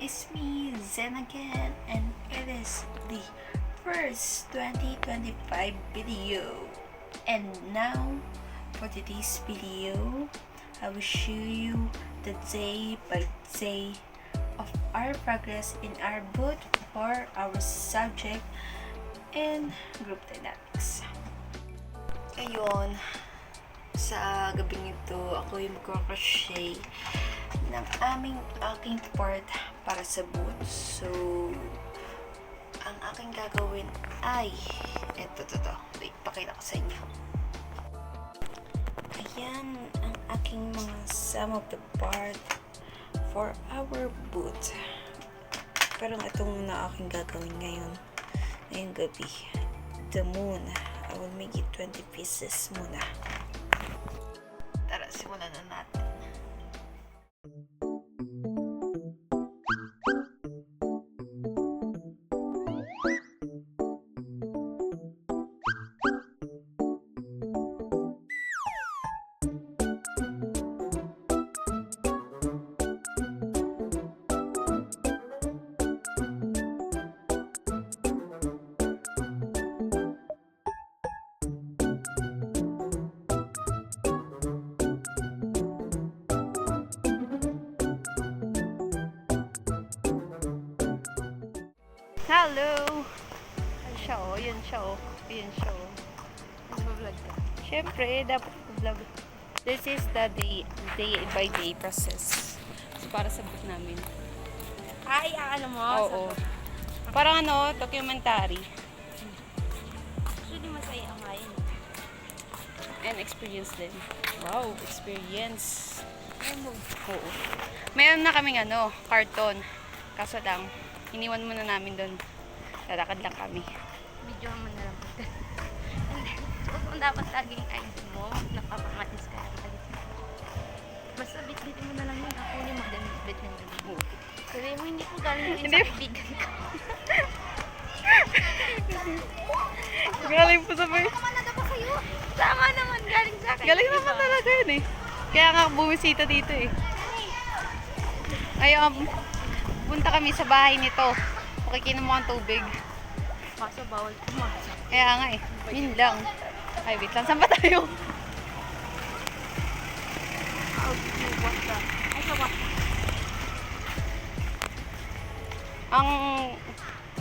It's me, Zen again, and it is the first 2025 video. And now, for today's video, I will show you the day by day of our progress in our boot for our subject in group dynamics. Ngayon, sa gabing ito, ako yung magkakashay ng aking part para sa boots. So, ang aking gagawin ay eto. Wait, pakita ko sa inyo. Ayan ang aking mga sum of the part for our boot. Pero ito muna aking gagawin ngayong gabi. The moon. I will make it 20 pieces muna. Tara, simulan na natin. Hello! Yun siya oh. Nag-vlog ka? Siyempre, dapat mag-vlog. This is the day by day process. So, para sa book namin. Ay, ano mo? Oo. Parang documentary. Actually, masaya nga yun. And experience din. Wow, experience. Ano? Oo. Meron na kaming carton. Kaso lang, iniwan muna namin doon. Lalakad lang kami. Video mo na lang. Kung dapat lagi yung ID mo, napapamatis ka lang. Basta bit-bitin mo na lang yun. Ako yung mag-bit mo na lang. Sabi mo, hindi ko galing yun sa kaibigan ko. Galing po sa bay. Tama naman, galing sa akin. Galing naman talaga yun eh. Kaya nga bumisita dito eh. Ay, punta kami sa bahay nito. Makikinom mo ang tubig. Kaso bawal pumasok. Kaya nga eh. Yun lang. Ay, wait lang. Saan ba tayo? Ay, sa what?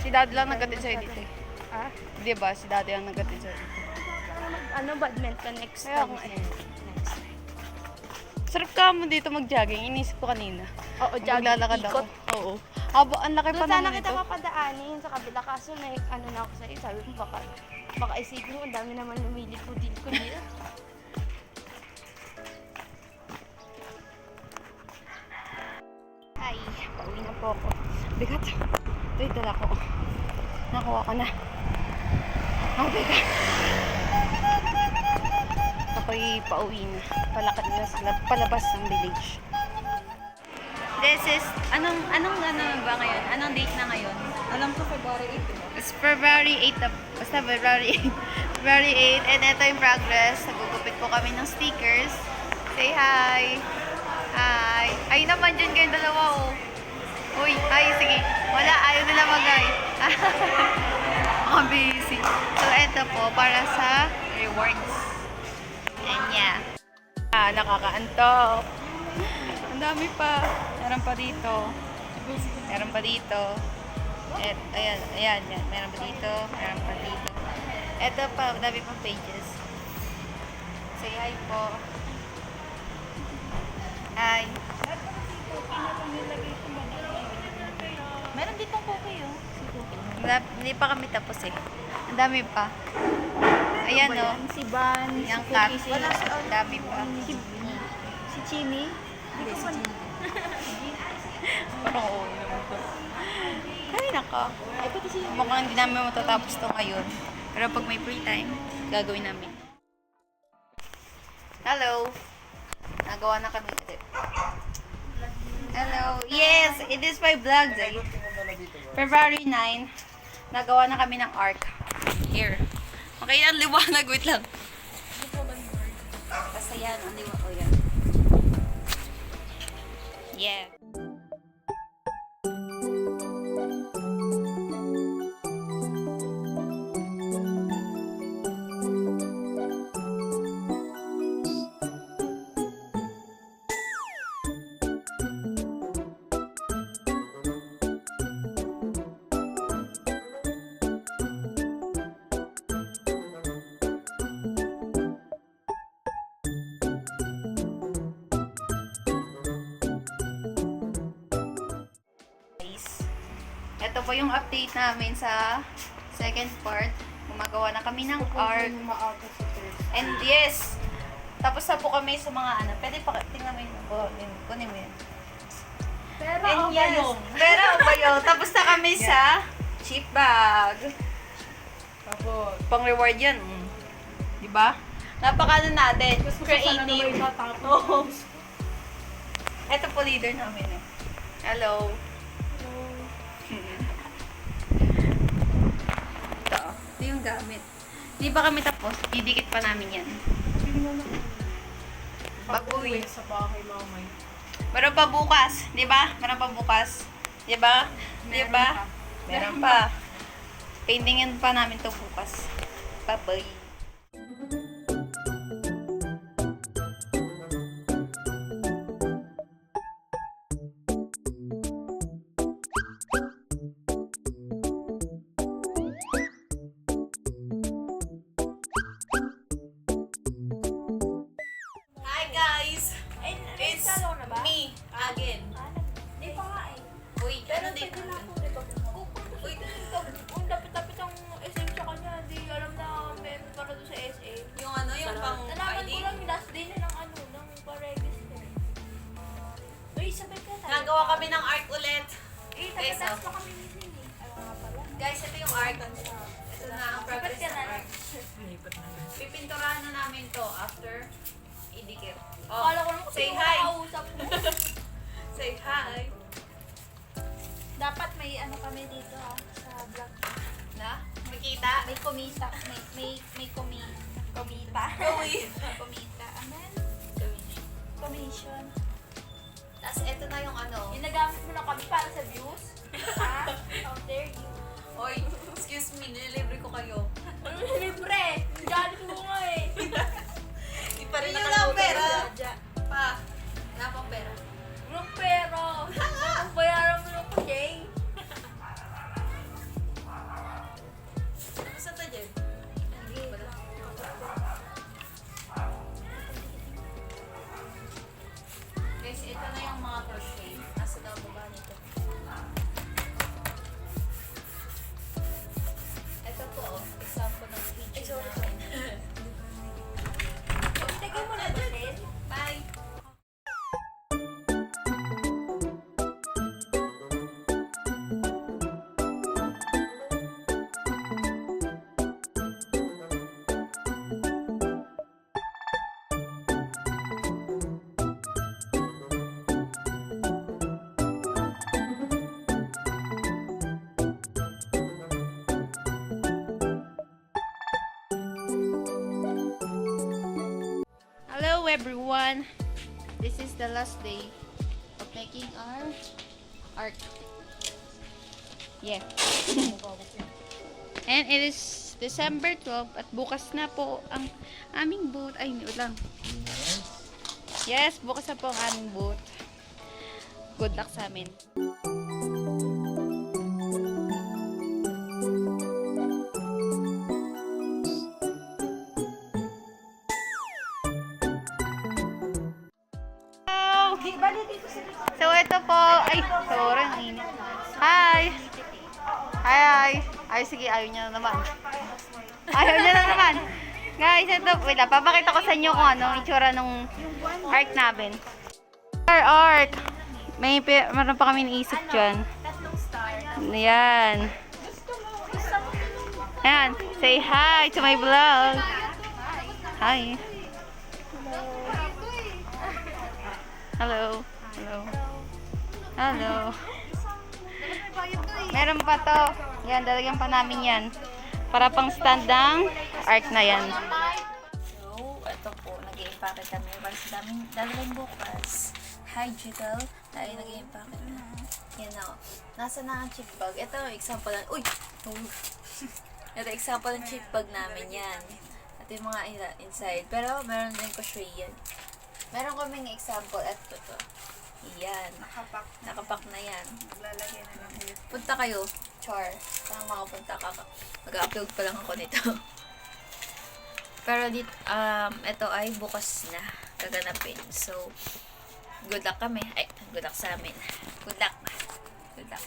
Si Daddy lang nagkatid sa'yo dito eh. Ha? Di ba? Si Daddy lang nagkatid sa'yo dito. Badminton next Kaya time. nga eh. Sarap ka mo dito mag-jogging. Inisip ko kanina. Oo, jogging, Maglalakad ako. ikot. Oo. Ang laki pa Doon sana naman kita ito. papadaanin sa kabila, kaso na na ako sa'yo. Sabi ko baka isipin mo, ang dami naman lumili ko dito. Ay, pauwi na po ako. Bigat. Ito yung dala ko. Nakuha ko na. Oh, bigat. Ako'y pauwi na. Palakad na sila. Palabas ng village. This is, anong ba ngayon? Anong date na ngayon? Alam ko February 8, diba? It's February 8 na, basta February 8. February 8, and ito yung progress. Nagugupit po kami ng stickers. Say hi! Hi! Ay naman dyan kayong dalawa, oh. Uy, hi, sige. Wala, ayaw nila mag-hi. Ako busy. So, ito po, para sa rewards. And yeah. Nakakaantok. Ang dami pa. Meron pa dito. Meron pa dito. Ayan. Meron pa dito. Meron pa dito. Ito pa, dami pang pages. Say hi po. Hi. Meron ditong cookie, oh. Hindi pa kami tapos eh. Ang dami pa. Ayan o. Si Van, Yung si cat. Cookie, Ang dami pa. si Chimi. Hindi, si Gina. Parang oo naman to. Ay, naka. Ay, pati si Mukhang hindi namin matatapos to ngayon. Pero pag may free time, gagawin namin. Hello. Nagawa na kami ulit. Hello. Yes, it is my vlog day. February 9, nagawa na kami ng arc. Here. Okay, ang liwanag. Wait lang. Basta yan, ang liwanag. Oh, yan. Yeah. Ito po yung update namin sa second part. Gumagawa na kami ng art. And yes, tapos na po kami sa mga ano. Pwede pa, tingnan mo yun. Kunin mo yun. Pero And yes, pero ba yun? Tapos na kami sa chip bag. Tapos, Pang reward yan. Diba? Napaka natin. Creative. Oo. Ito po leader namin eh. Hello. Ito yung gamit. Hindi pa kami tapos. Didikit pa namin yan. Baguy. sa bahay mamay. Meron pa bukas. Di ba? Meron pa bukas. Di ba? Di ba? Meron pa. Paintingin pa namin to bukas. Bye-bye. Hi guys! It's me again. Di pa nga eh. Uy, Pero ano din? pwede na ako, di ba? Uy, Kung lapit-lapit ang SM sa kanya, di alam na meron para doon sa SA. yung ano, yung pang Nalaman ID. ko lang yung last day na ng ano, ng pa-register. Uy, sabay ka tayo. Nagawa kami ng art ulit. Eh, Guys, tapos pa kami meeting eh. Ayaw nga pala. Guys, ito yung art. Ito na ang progress Ba't ka ng na? art. Pipinturahan na namin to after idikit. Akala ko lang kasi say yung hi. makausap mo. Say hi. Dapat may ano kami dito ha, sa vlog. Na? Makita? May kumita. May kumita. Uy. Kumita. Amen. Commission. Tapos ito na yung ano. Yung nagamit mo na kami para sa views. Ha? How dare you? Oy, excuse me, nililibre ko kayo. Ano libre? Galit mo nga eh. Di pa rin Yun nakalaw ang pera. pera. Pa, wala pang pera. Walang pera. Ang bayaran mo lang ko, Jay. Saan to, Jen? Guys, ito na yung mga crochet. Nasa daw baba nito. Ito po, example ng schedule namin. Tigay mo na ba, Jen? Bye! Hello everyone! This is the last day of making our art. Yeah. And it is December 12 at bukas na po ang aming booth. Ay, wait lang. Yes, bukas na po ang aming booth. Good luck sa amin. So, ito po. Ay, sorry, ang init. Hi! Hi! Ay, sige, ayaw niya na naman. Ayaw niya na naman. Guys, ito, wait lang, papakita ko sa inyo kung ano, itsura nung art namin. Our art! Meron pa kami naisip dyan. Tatlong star. Ayan. Ayan, say hi to my vlog. Hi. Hello. Hello. Hello. Meron pa to. Yan, dalagyan pa namin yan. Para pang stand ng art na yan. So, ito po. Nag-i-impake kami. Para sa daming dalawang bukas. Hi, Jiggle. Tayo nag-i-impake na. Yan o. Nasa na ang chip bag. Ito, example ng... Uy! Ito, example ng chip bag namin yan. Ito yung mga inside. Pero, meron din ko siya yan. Meron kaming example. Ito to. Yan. Nakapak na yan. Maglalagay na lang ulit. Punta kayo. Char. Saan makapunta ka? Mag-upload pa lang ako nito. Pero ito ay bukas na gaganapin. So, good luck kami. Ay, good luck sa amin. Good luck. Good luck.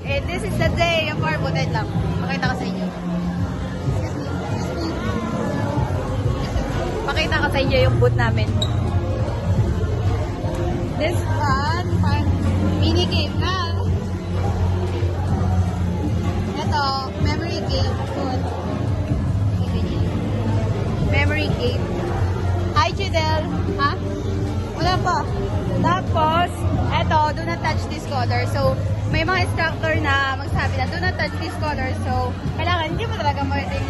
And this is the day of our booth. Wait lang. Pakita ko sa inyo. Pakita ko sa inyo yung booth namin. This one, mini game na. Ito, memory game. Memory game. Hi, Judel. Ha? Wala pa. Tapos, eto, do not touch this color. So, may mga instructor na magsabi na, do not touch this color. So, kailangan, hindi mo talaga pwedeng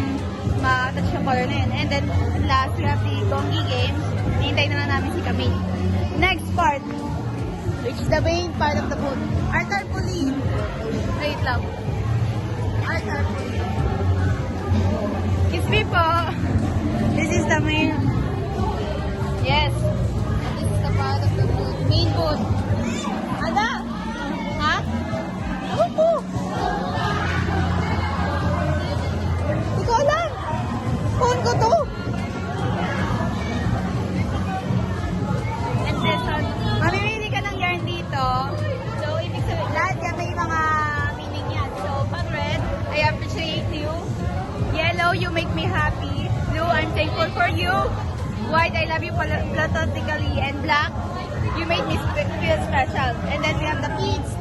ma-touch yung color na yun. And then, last, we have the Gongi games. Hintay na lang namin si Camille. Next part, which is the main part of the boot. Art Arpuli. Wait lang. Art Arpuli. Kiss me po. This is the main. Yes. This is the part of the boot. Main boot. Ada? Ha? Ano po? Hindi ko alam. Phone ko to. And this one. Mamimili ka ng yarn dito. So, ibig sabihin, lahat yan may mga meaning yan. So, pag red, I appreciate you. Yellow, you make me happy. Blue, I'm thankful for you. White, I love you platonically. And black, you made me feel special. And then we have the beads.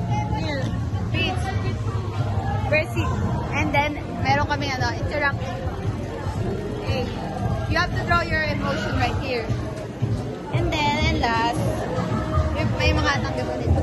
Here, beads. Mercy. And then, meron kami interactive. Okay. You have to draw your emotion right here. And then, and last, may mga tanggap dito.